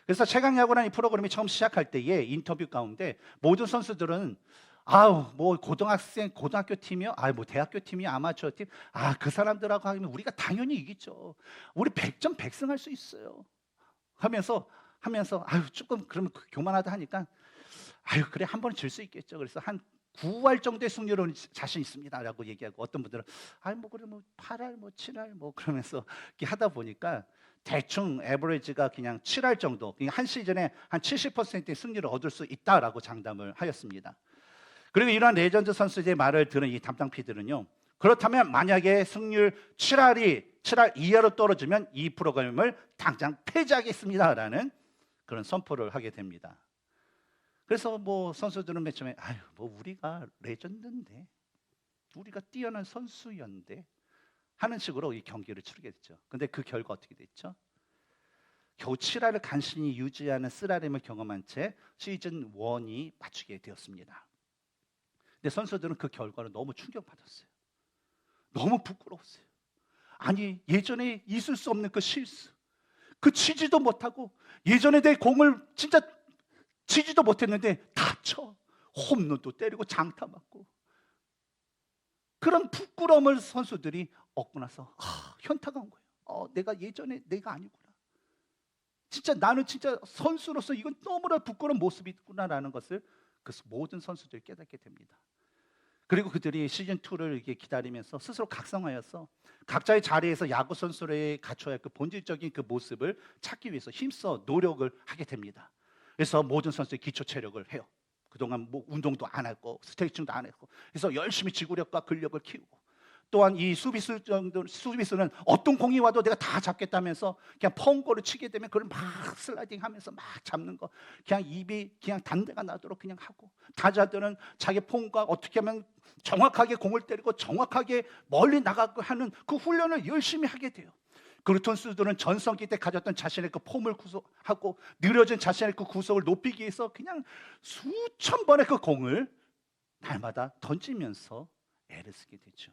그래서 최강야구라는 이 프로그램이 처음 시작할 때에 인터뷰 가운데 모든 선수들은 뭐 고등학교 팀이요? 뭐 대학교 팀이요? 아마추어 팀? 그 사람들하고 하면 우리가 당연히 이기죠. 우리 100점 100승할 수 있어요. 하면서 조금 그러면 교만하다 하니까 그래 한 번은 질 수 있겠죠. 그래서 한 9할 정도의 승률은 자신 있습니다라고 얘기하고 어떤 분들은 뭐 그래 뭐 8할 뭐 7할 뭐 그러면서 이렇게 하다 보니까 대충 에버리지가 그냥 7할 정도, 그러니까 한 시즌에 한 70%의 승리를 얻을 수 있다라고 장담을 하였습니다. 그리고 이러한 레전드 선수들의 말을 들은 이 담당 PD는요. 그렇다면 만약에 승률 7할 이하로 떨어지면 이 프로그램을 당장 폐지하겠습니다라는 그런 선포를 하게 됩니다. 그래서 뭐 선수들은 맨 처음에 뭐 우리가 레전드인데 우리가 뛰어난 선수였는데 하는 식으로 이 경기를 치르게 됐죠. 근데 그 결과 어떻게 됐죠? 겨우 7화를 간신히 유지하는 쓰라림을 경험한 채 시즌 1이 마치게 되었습니다. 근데 선수들은 그 결과를 너무 충격받았어요. 너무 부끄러웠어요. 아니, 예전에 있을 수 없는 그 실수, 그 치지도 못하고, 예전에 내 공을 진짜 치지도 못했는데 다쳐 홈런도 때리고 장타 맞고, 그런 부끄러움을 선수들이 얻고 나서 현타가 온 거예요. 내가 예전에 내가 아니구나. 진짜 나는 진짜 선수로서 이건 너무나 부끄러운 모습이구나라는 것을 그 모든 선수들이 깨닫게 됩니다. 그리고 그들이 시즌 2를 이렇게 기다리면서 스스로 각성하여서 각자의 자리에서 야구 선수를 갖춰야 할 그 본질적인 그 모습을 찾기 위해서 힘써 노력을 하게 됩니다. 그래서 모든 선수들이 기초 체력을 해요. 그동안 뭐 운동도 안 했고 스트레칭도 안 했고, 그래서 열심히 지구력과 근력을 키우고, 또한 이 수비수는 어떤 공이 와도 내가 다 잡겠다면서 그냥 펑골을 치게 되면 그걸 막 슬라이딩하면서 막 잡는 거, 그냥 입이 그냥 단대가 나도록 그냥 하고, 타자들은 자기 폼과 어떻게 하면 정확하게 공을 때리고 정확하게 멀리 나가고 하는 그 훈련을 열심히 하게 돼요. 그리고 선수들은 전성기 때 가졌던 자신의 그 폼을 구속하고 느려진 자신의 그 구속을 높이기 위해서 그냥 수천 번의 그 공을 날마다 던지면서 애를 쓰게 되죠.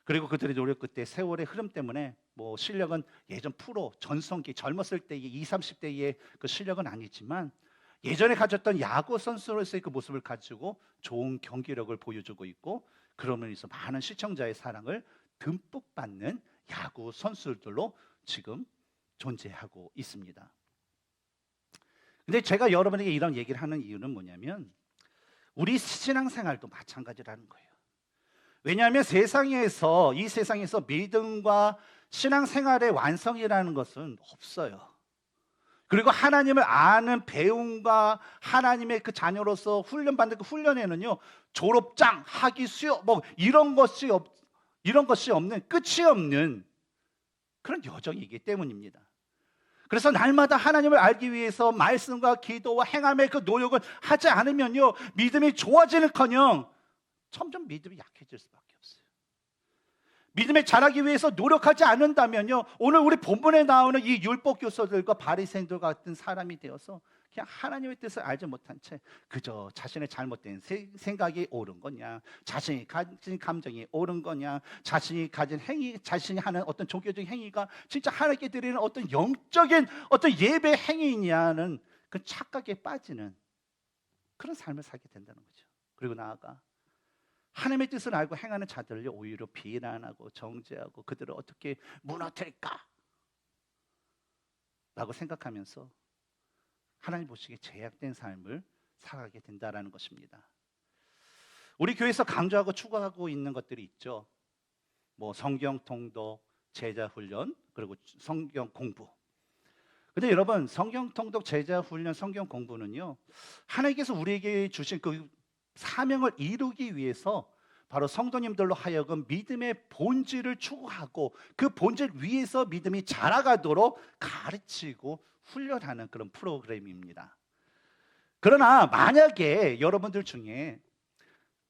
그리고 그들의 노력 끝에 세월의 흐름 때문에 뭐 실력은 예전 프로 전성기 젊었을 때의 20, 30대의 그 실력은 아니지만 예전에 가졌던 야구 선수로서의 그 모습을 가지고 좋은 경기력을 보여주고 있고, 그러면서 많은 시청자의 사랑을 듬뿍 받는 야구 선수들로 지금 존재하고 있습니다. 근데 제가 여러분에게 이런 얘기를 하는 이유는 뭐냐면, 우리 신앙생활도 마찬가지라는 거예요. 왜냐하면 이 세상에서 믿음과 신앙생활의 완성이라는 것은 없어요. 그리고 하나님을 아는 배움과 하나님의 그 자녀로서 훈련받는 그 훈련에는요, 졸업장, 학위 수여 뭐 이런 것이 없는, 끝이 없는 그런 여정이기 때문입니다. 그래서 날마다 하나님을 알기 위해서 말씀과 기도와 행함의 그 노력을 하지 않으면요, 믿음이 좋아지는커녕 점점 믿음이 약해질 수밖에 없어요. 믿음에 자라기 위해서 노력하지 않는다면요, 오늘 우리 본문에 나오는 이 율법 교사들과 바리새인들 같은 사람이 되어서 그냥 하나님의 뜻을 알지 못한 채 그저 자신의 잘못된 생각이 옳은 거냐, 자신이 가진 감정이 옳은 거냐, 자신이 가진 행위, 자신이 하는 어떤 종교적인 행위가 진짜 하나님께 드리는 어떤 영적인 어떤 예배 행위냐는 그 착각에 빠지는 그런 삶을 살게 된다는 거죠. 그리고 나아가 하나님의 뜻을 알고 행하는 자들을 오히려 비난하고 정죄하고 그들을 어떻게 무너뜨릴까 라고 생각하면서 하나님 보시기에 제약된 삶을 살아가게 된다는 것입니다. 우리 교회에서 강조하고 추구하고 있는 것들이 있죠. 뭐 성경 통독, 제자 훈련, 그리고 성경 공부. 근데 여러분, 성경 통독, 제자 훈련, 성경 공부는요, 하나님께서 우리에게 주신 그 사명을 이루기 위해서 바로 성도님들로 하여금 믿음의 본질을 추구하고 그 본질 위에서 믿음이 자라가도록 가르치고 훈련하는 그런 프로그램입니다. 그러나 만약에 여러분들 중에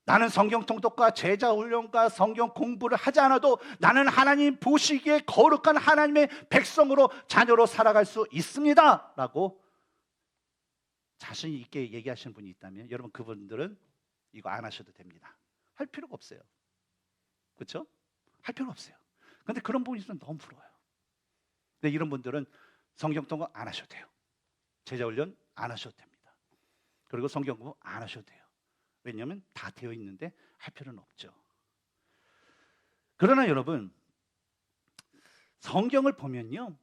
나는 성경 통독과 제자 훈련과 성경 공부를 하지 않아도 나는 하나님 보시기에 거룩한 하나님의 백성으로 자녀로 살아갈 수 있습니다 라고 자신 있게 얘기하시는 분이 있다면, 여러분 그분들은 이거 안 하셔도 됩니다. 할 필요가 없어요. 그렇죠? 할 필요가 없어요. 그런데 그런 분이 있으면 너무 부러워요. 근데 이런 분들은 성경 통독 안 하셔도 돼요. 제자 훈련 안 하셔도 됩니다. 그리고 성경 공부 안 하셔도 돼요. 왜냐하면 다 되어 있는데 할 필요는 없죠. 그러나 여러분, 성경을 보면요,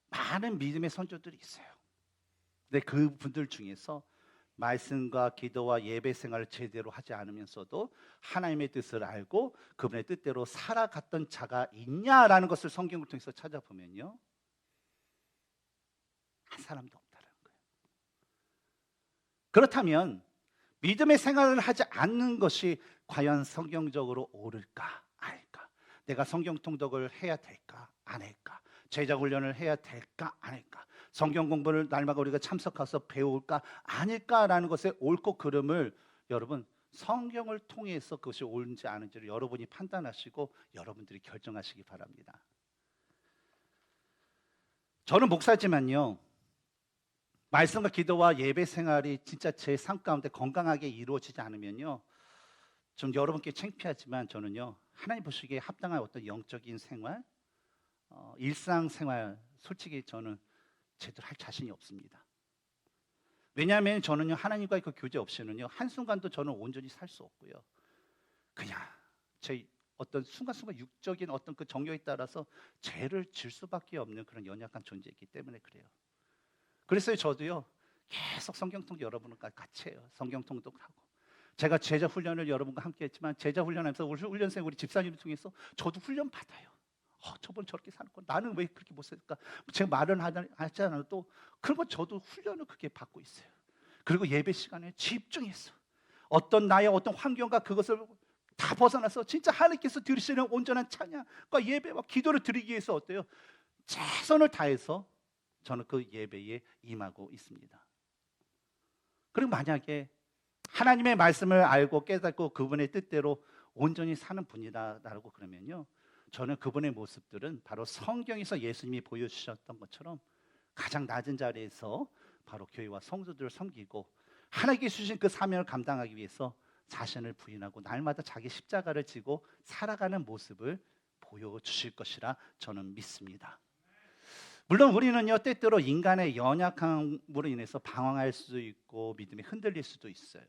많은 믿음의 선조들이 있어요. 근데 그분들 중에서 말씀과 기도와 예배 생활을 제대로 하지 않으면서도 하나님의 뜻을 알고 그분의 뜻대로 살아갔던 자가 있냐라는 것을 성경을 통해서 찾아보면요, 한 사람도 없다는 거예요. 그렇다면 믿음의 생활을 하지 않는 것이 과연 성경적으로 옳을까 아닐까? 내가 성경 통독을 해야 될까 안 할까? 제자 훈련을 해야 될까 안 할까? 성경 공부를 날마다 우리가 참석해서 배울까 아닐까라는 것의 옳고 그름을 여러분 성경을 통해서 그것이 옳은지 아닌지를 여러분이 판단하시고 여러분들이 결정하시기 바랍니다. 저는 목사지만요, 말씀과 기도와 예배 생활이 진짜 제 삶 가운데 건강하게 이루어지지 않으면요, 좀 여러분께 창피하지만 저는요, 하나님 보시기에 합당한 어떤 영적인 생활, 일상생활, 솔직히 저는 제대로 할 자신이 없습니다. 왜냐하면 저는요, 하나님과의 그 교제 없이는요, 한순간도 저는 온전히 살 수 없고요, 그냥 제 어떤 순간순간 육적인 어떤 그 정욕에 따라서 죄를 질 수밖에 없는 그런 연약한 존재이기 때문에 그래요. 그래서 저도요, 계속 성경통 여러분과 같이 해요. 성경통독 하고. 제가 제자 훈련을 여러분과 함께 했지만, 제자 훈련하면서 우리 훈련생 우리 집사님을 통해서 저도 훈련 받아요. 저분 저렇게 사는 거 나는 왜 그렇게 못 살까? 제가 말은 하지 않아도 그런 거 저도 훈련을 그렇게 받고 있어요. 그리고 예배 시간에 집중해서 어떤 나의 어떤 환경과 그것을 다 벗어나서 진짜 하나님께서 들으시는 온전한 찬양과 예배와 기도를 드리기 위해서 어때요? 최선을 다해서 저는 그 예배에 임하고 있습니다. 그리고 만약에 하나님의 말씀을 알고 깨닫고 그분의 뜻대로 온전히 사는 분이다라고 그러면요, 저는 그분의 모습들은 바로 성경에서 예수님이 보여주셨던 것처럼 가장 낮은 자리에서 바로 교회와 성도들을 섬기고 하나님께 주신 그 사명을 감당하기 위해서 자신을 부인하고 날마다 자기 십자가를 지고 살아가는 모습을 보여주실 것이라 저는 믿습니다. 물론 우리는요, 때때로 인간의 연약함으로 인해서 방황할 수도 있고 믿음이 흔들릴 수도 있어요.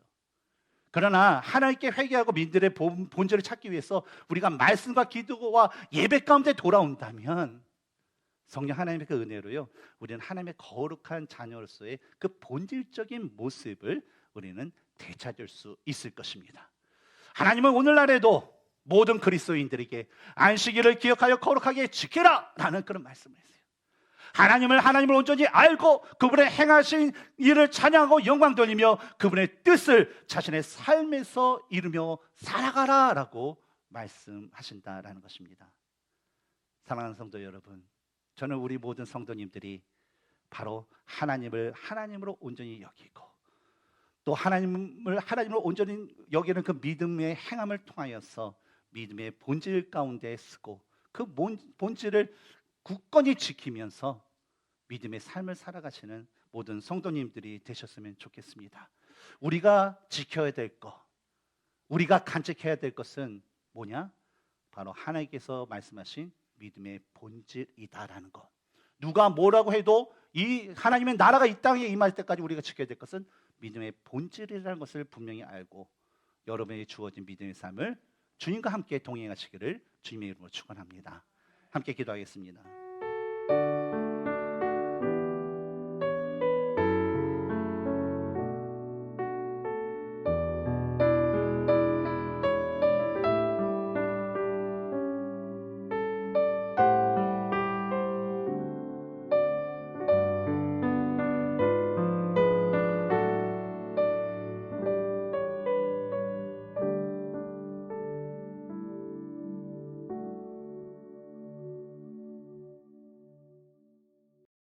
그러나 하나님께 회개하고 믿음의 본질을 찾기 위해서 우리가 말씀과 기도와 예배 가운데 돌아온다면 성령 하나님의 그 은혜로요, 우리는 하나님의 거룩한 자녀로서의 그 본질적인 모습을 우리는 되찾을 수 있을 것입니다. 하나님은 오늘날에도 모든 그리스도인들에게 안식일을 기억하여 거룩하게 지키라 라는 그런 말씀을 했어요. 하나님을 온전히 알고 그분의 행하신 일을 찬양하고 영광 돌리며 그분의 뜻을 자신의 삶에서 이루며 살아가라 라고 말씀하신다라는 것입니다. 사랑하는 성도 여러분, 저는 우리 모든 성도님들이 바로 하나님을 하나님으로 온전히 여기고 또 하나님으로 온전히 여기는 그 믿음의 행함을 통하여서 믿음의 본질 가운데 쓰고 그 본질을 굳건히 지키면서 믿음의 삶을 살아가시는 모든 성도님들이 되셨으면 좋겠습니다. 우리가 지켜야 될 것, 우리가 간직해야 될 것은 뭐냐? 바로 하나님께서 말씀하신 믿음의 본질이다라는 것. 누가 뭐라고 해도 이 하나님의 나라가 이 땅에 임할 때까지 우리가 지켜야 될 것은 믿음의 본질이라는 것을 분명히 알고 여러분에게 주어진 믿음의 삶을 주님과 함께 동행하시기를 주님의 이름으로 축원합니다. 함께 기도하겠습니다.